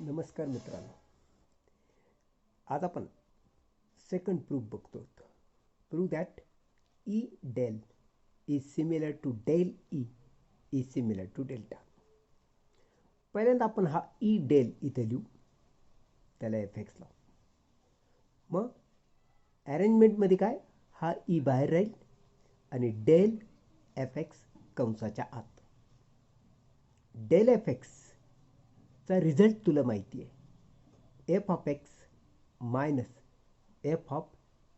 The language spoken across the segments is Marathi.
नमस्कार मित्रांनो. आज आपण सेकंड प्रूफ बघतो. Proof that E del is similar to del E is similar to delta. पहिल्यांदा आपण हा ई डेल इथे लिहू, त्याला एफ एक्स लावू. मग अरेंजमेंटमध्ये काय, हा ई बाहेर राहील आणि डेल एफ एक्स कंसाच्या आत. डेल एफ एक्सचा रिझल्ट तुला माहिती आहे, f of x minus f of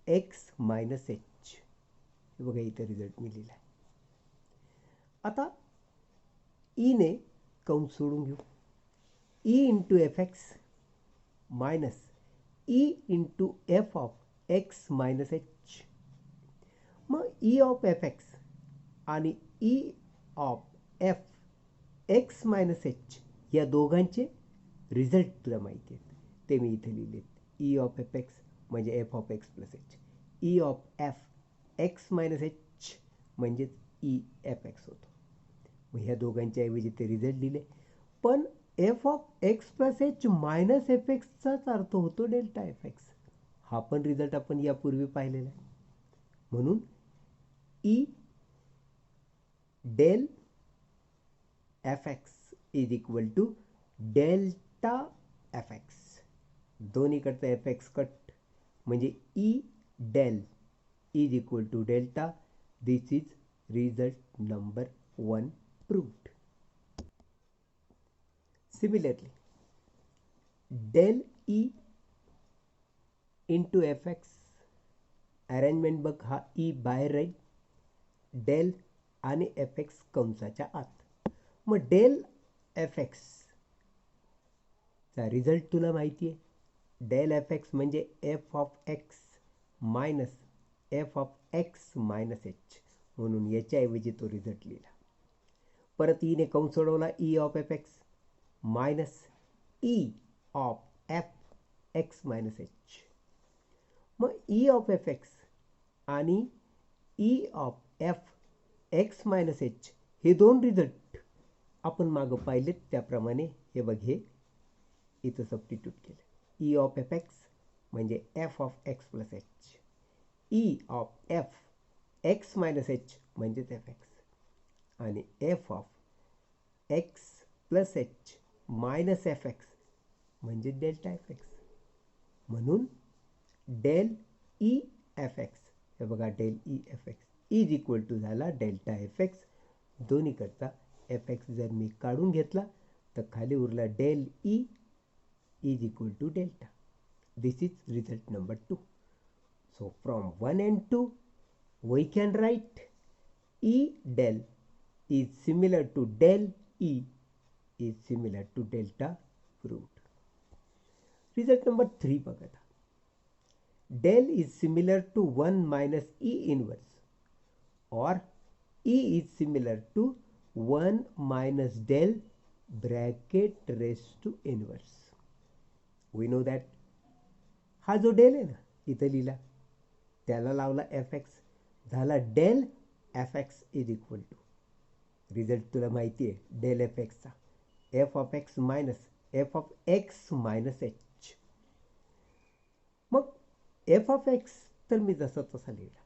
x minus H. हे बघा इथे रिझल्ट मी लिहिला आहे. आता ईने कंस सोडून घेऊ. E into f X minus E into F of x minus h. मग ई ऑफ एफ एक्स आणि E of F X minus H या दोघांचे रिझल्ट तुला माहिती आहेत, ते मी इथे लिहिलेत. ई ऑफ एफ एक्स म्हणजे F of x plus H, E of F X minus H म्हणजेच ई एफ एक्स होतो. मग ह्या दोघांच्या ऐवजी ते रिझल्ट लिहिले. पण F of x plus H minus F एक्सचाच अर्थ होतो डेल्टा एफ एक्स. हा पण रिझल्ट आपण यापूर्वी पाहिलेला आहे. म्हणून E del F x is equal to delta F X. दोन्हीकडचा एफ एक्स कट म्हणजे E del is equal to delta. This is result number 1 proved. Similarly, del E into fx arrangement बघ, हा ई बाहेर राहील, डेल आणि एफ एक्स कंसाच्या आत. मग डेल एफ एक्स चा रिझल्ट तुला माहिती आहे. डेल एफ एक्स म्हणजे F of x minus f of x minus H, म्हणून याच्याऐवजी तो रिझल्ट लिहिला. परत ईने कंस सोडवला, E of F X minus E of F X minus h. मग ई ऑफ एफ एक्स आणि E of F X minus H हे दोन रिझल्ट आपण मागं पाहिलेत, त्याप्रमाणे हे बघ, हे इथं सबस्टिट्यूट केलं. ई ऑफ एफ एक्स म्हणजे F of x plus H, E of F X minus H म्हणजेच एफ एक्स, आणि F of x plus H minus F X म्हणजे डेल्टा एफ एक्स. म्हणून डेल ई एफ एक्स, हे बघा, del E F x is equal to झाला डेल्टा एफ एक्स. दोन्हीकडचा एफ एक्स जर मी काढून घेतला तर खाली उरला del E is equal to delta. This is result number 2. So from 1 and 2 we can write E del is similar to del E is similar to delta proved. Result number 3 बघा. Del is similar to 1 minus E inverse, or E is similar to 1 minus del bracket raised to inverse. We know that हा जो डेल आहे ना इथं लिहिला, त्याला लावला एफ एक्स, झाला del F x is equal to, result तुला माहिती आहे डेल एफ एक्सचा, f of x minus f of x minus h. मग एफ ऑफ एक्स तर मी जसा तसा लिहिला,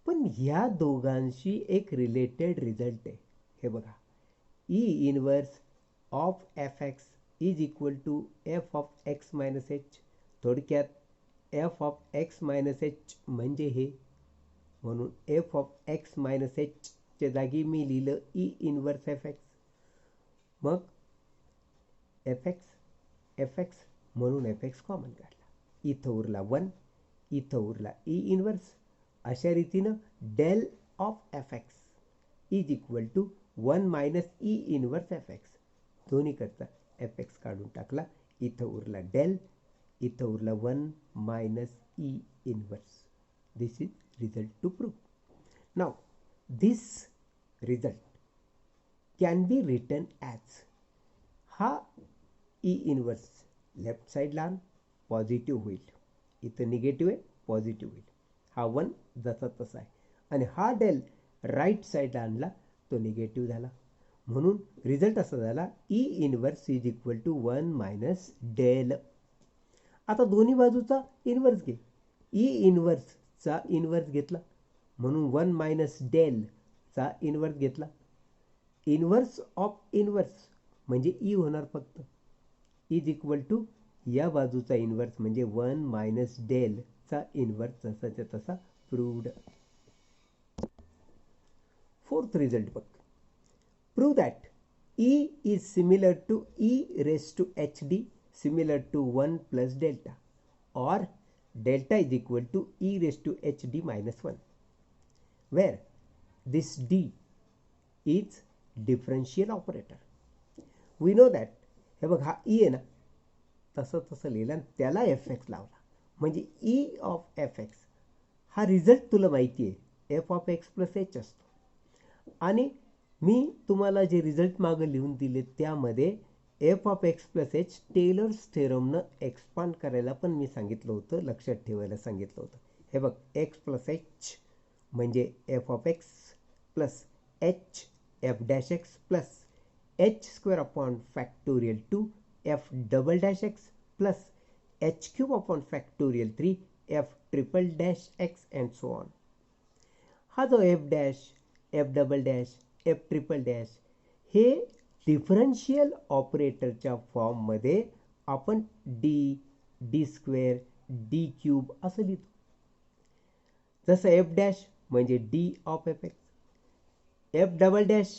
पण ह्या दोघांशी एक रिलेटेड रिझल्ट आहे. हे बघा, E inverse of F x is equal to F of x minus H. थोडक्यात F of x minus H म्हणजे हे, म्हणून एफ ऑफ एक्स मायनस एचच्या जागी मी लिहिलं ई इनवर्स एफ एक्स. मग एफ एक्स म्हणून एफ एक्स कॉमन काढला, इथं उरला 1, इथं उरला ई इनवर्स. अशा रीतीनं del of F x is equal to 1 minus E inverse F X. दोन्हीकडचा एफ एक्स काढून टाकला, इथं उरला डेल, इथं उरला 1 minus E inverse. This is result to prove. Now this result can be written as, हा ई इनवर्स लेफ्ट साईडला पॉझिटिव्ह होईल, इथं निगेटिव्ह आहे पॉझिटिव्ह होईल, हा 1 जसा तसा आहे, आणि हा डेल राईट साईडला आणला तो निगेटिव्ह झाला. म्हणून रिझल्ट असा झाला E inverse is equal to 1 minus del. आता दोन्ही बाजूचा इनवर्स घे. ई इनवर्सचा इनवर्स घेतला म्हणून 1 मायनस डेलचा इनवर्स घेतला. इनवर्स ऑफ इनवर्स म्हणजे ई होणार फक्त, इज इक्वल टू या बाजूचा इनवर्स म्हणजे 1 मायनस डेलचा इनवर्स जसाच्या तसा प्रूव्ड. फोर्थ रिझल्ट बघ. Prove that E is similar to E raise to H D similar to 1 plus delta or delta is equal to e raised to hd minus 1, where this d is differential operator. We know that हे बघ हा e आहे ना, तसं लिहिलं आणि त्याला एफ एक्स लावला म्हणजे e ऑफ एफ एक्स हा रिझल्ट तुला माहिती आहे f of x plus H असतो. आणि मी तुम्हाला जे रिझल्ट मागं लिहून दिले त्यामध्ये F of x plus H Taylor's थेरमनं एक्सपांड करायला पण मी सांगितलं होतं, लक्षात ठेवायला सांगितलं होतं. हे बघ एक्स प्लस एच म्हणजे F of x plus H F dash x plus H square upon factorial 2 F double dash x plus H cube upon factorial 3 F triple dash x and so on. हा जो F dash F double dash F triple dash हे डिफरन्शियल ऑपरेटरच्या फॉर्ममध्ये आपण डी स्क्वेअर डी क्यूब असं लिहितो. जसं एफ डॅश म्हणजे D of F x, F double dash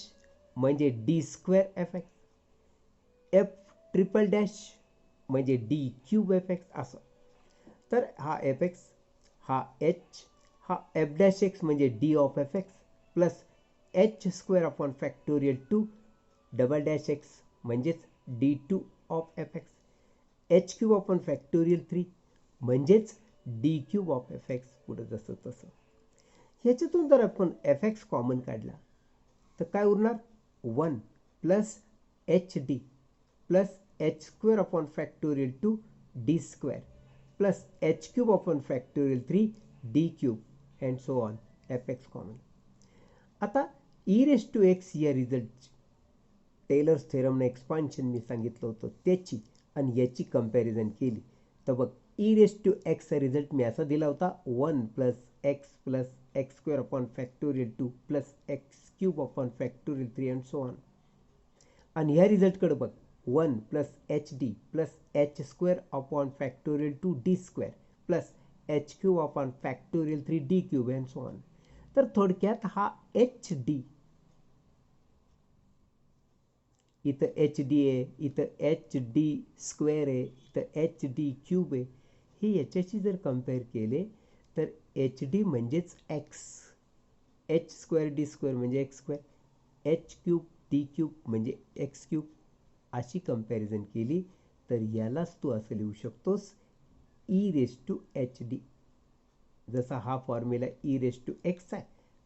म्हणजे D square F x, F triple dash म्हणजे डी क्यूब एफ एक्स असं. तर हा एफ एक्स, हा एच, हा एफ डॅश एक्स म्हणजे D of F X plus H square upon factorial 2 double dash X म्हणजेच D two of F X, H cube upon factorial 3 म्हणजेच D cube of F X पुढं जसं तसं. ह्याच्यातून जर आपण एफ एक्स कॉमन काढला तर काय उरणार 1 plus H D plus H square upon factorial 2 D square plus H cube upon factorial 3 D cube and so on F x common. आता ई रेस टू एक्स या रिझल्ट टेलर्स थेरमने एक्सपान्शन मी सांगितलं होतं त्याची आणि याची कंपॅरिझन केली तर बघ ई रेस टू एक्सचा रिझल्ट मी असा दिला होता 1 plus x square upon factorial 2 plus x cube upon factorial 3 and so on. आणि ह्या रिझल्टकडे बघ 1 plus H D plus H square upon factorial 2 D square plus H cube upon factorial 3 D cube and so on. तर थोडक्यात हा एच डी, इथं एच डी आहे, इथं एच डी स्क्वेअर आहे, इथं एच डी क्यूब आहे, हे याच्याशी जर कम्पेअर केले तर एच डी म्हणजेच X, H square D square म्हणजे X square, H cube D cube म्हणजे एक्स क्यूब अशी कंपॅरिझन केली तर यालाच तू असं लिहू शकतोस E raise to H D. जसा हा formula E raise to X आहे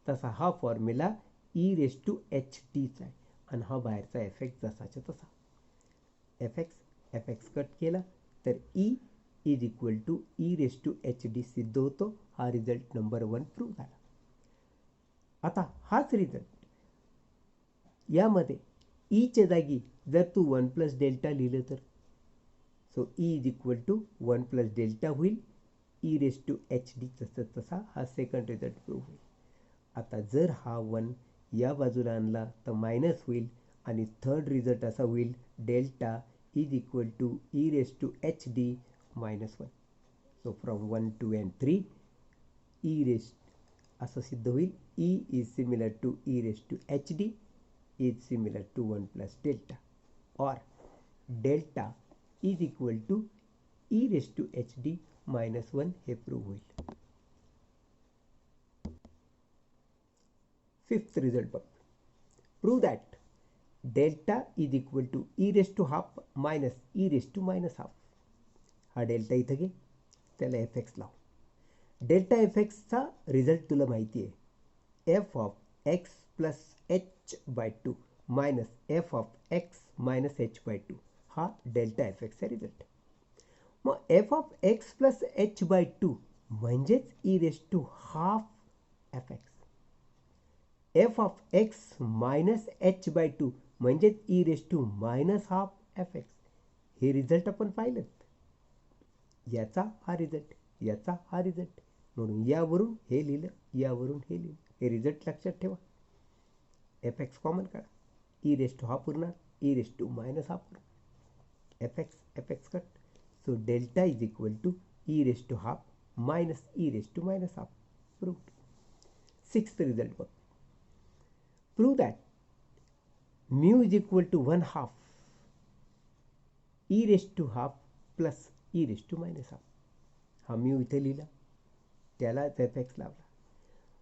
तसा हा formula E raise to H डीचा आहे आणि हा बाहेरचा एफ एक्स जसाच्या तसा. एफ एक्स कट केला तर E is equal to E raise to H D सिद्ध होतो. हा रिझल्ट नंबर 1 प्रूव्ह झाला. आता हाच रिझल्ट यामध्ये ईच्या जागी जर तू 1 प्लस डेल्टा लिहिलं तर so E is equal to 1 plus delta होईल E raise to H D तसं तसा हा सेकंड रिझल्ट प्रूव्ह होईल. आता जर हा 1 या बाजूला आणला तर मायनस होईल आणि थर्ड रिझल्ट असा होईल delta is equal to E raise to H D minus 1. So from 1 2 and 3 E raise असं सिद्ध होईल E is similar to E raise to H D is similar to 1 plus delta और delta is equal to E raise to H D minus 1 हे प्रूव्ह होईल. फिफ्थ रिझल्ट बघ. Prove that delta is equal to E raise to half minus E raise to minus half. हा डेल्टा इथं घे, त्याला एफ एक्स लाव. डेल्टा एफ एक्सचा रिझल्ट तुला माहिती आहे f of x plus h by 2 minus f of x minus H by 2 हा डेल्टा एफ एक्सचा रिझल्ट. मग f of x plus h by 2 म्हणजेच E raise to half F x. F of x minus H by 2 म्हणजेच E raise to minus half F x. हे रिझल्ट आपण पाहिलं. याचा हा रिझल्ट, याचा हा रिझल्ट, म्हणून यावरून हे लिहिलं, यावरून हे लिहिलं. हे रिझल्ट लक्षात ठेवा. एफ एक्स कॉमन काढा, ई रेस टू हाफ उरणार, E raise to minus half उरणार, F x cut. So delta is equal to E raise to half minus E raise to minus half. Proved. 6th result बघ. Prove that mu is equal to 1/2 E raise to half plus E raise to minus half. हा म्यू इथे लिहिला, त्यालाच एफ एक्स लावला.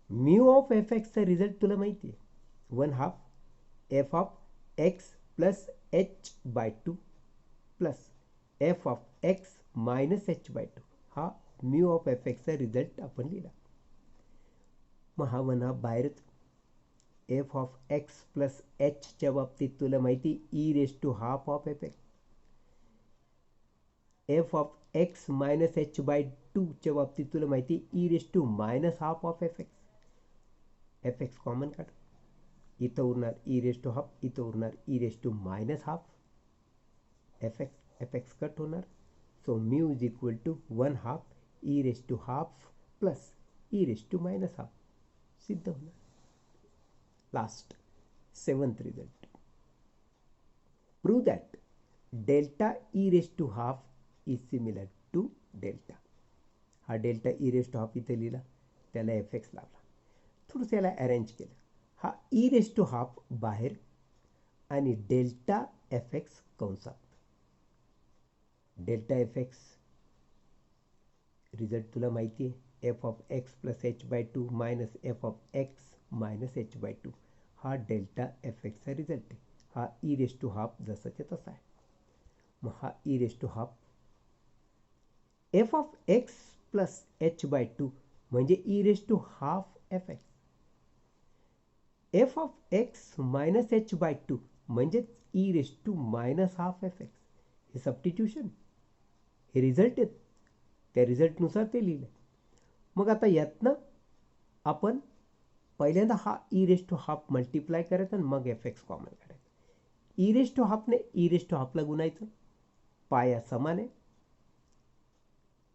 म्यू ऑफ एफ एक्सचा रिझल्ट तुला माहिती आहे, 1/2 f of x plus h by 2 plus f of x minus H by 2. हा म्यू ऑफ एफ एक्सचा रिझल्ट आपण लिहिला. मग हा म्हणा बाहेरच. एफ ऑफ एक्स प्लस एचच्या बाबतीत तुला माहिती E raise to half of F x. F of x minus H by 2च्या बाबतीत तुला माहिती E raise to minus half of F x. F x common काढ, इथं उरणार ई रेस टू हाफ, इथं उरणार E raise to minus half. F x cut होणार. So mu is equal to 1/2 E raise to half plus E raise to minus half. सिद्ध होणार. Last 7th result. Prove that delta E raise to half is similar to delta. हा delta E raise to half इथे लिहिला, त्याला एफ एक्स लावला, थोडंसं याला अरेंज केलं. हा ई रेस टू हाफ बाहेर आणि डेल्टा एफ एक्स कंसात. डेल्टा एफ एक्स रिझल्ट तुला माहिती आहे, f of x plus h by 2 minus f of x minus H by 2. हा डेल्टा एफ एक्सचा रिझल्ट आहे. हा ई रेस टू हाफ जसाच्या तसा आहे. मग हा E raise to half f of x plus h by 2 म्हणजे E raise to half F x. F of x minus H by 2 म्हणजेच E raise to minus half F x. हे सबस्टिट्यूशन, हे रिझल्ट आहेत, त्या रिझल्टनुसार ते लिहिलं. मग आता यातनं आपण पहिल्यांदा हा E raise to half multiply करायचा आणि मग एफ एक्स कॉमन काढायचं. ई रेस टू हाफने ई रेस टू हाफला गुणायचं, पाया समान आहे,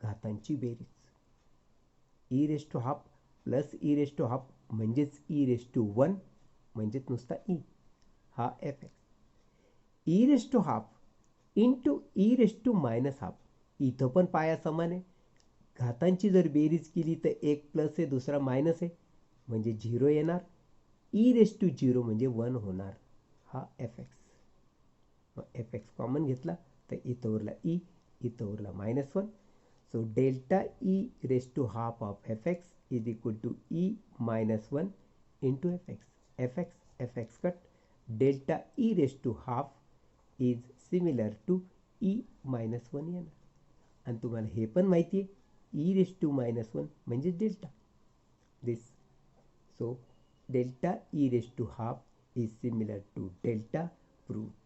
घातांची बेरीज. E raise to half plus E raise to half म्हणजेच ई रेस टू 1 म्हणजेच नुसता ई, हा F X. E raise to half into E raise to minus half, इथं पण पाया समान आहे, घातांची जर बेरीज केली तर एक प्लस आहे, दुसरा मायनस आहे, म्हणजे 0 येणार. ई रेस टू 0 म्हणजे 1 होणार. हा एफ एक्स. मग एफ एक्स कॉमन घेतला तर इथं उरला ई, इथं उरला -1. So delta E raise to half of F x is equal to E -1 into f x. F x cut. Delta E raise to half is similar to E -1 येणार. आणि तुम्हाला हे पण माहिती आहे ई रेस टू -1 म्हणजे delta this. So delta E raise to half is similar to delta. Proved.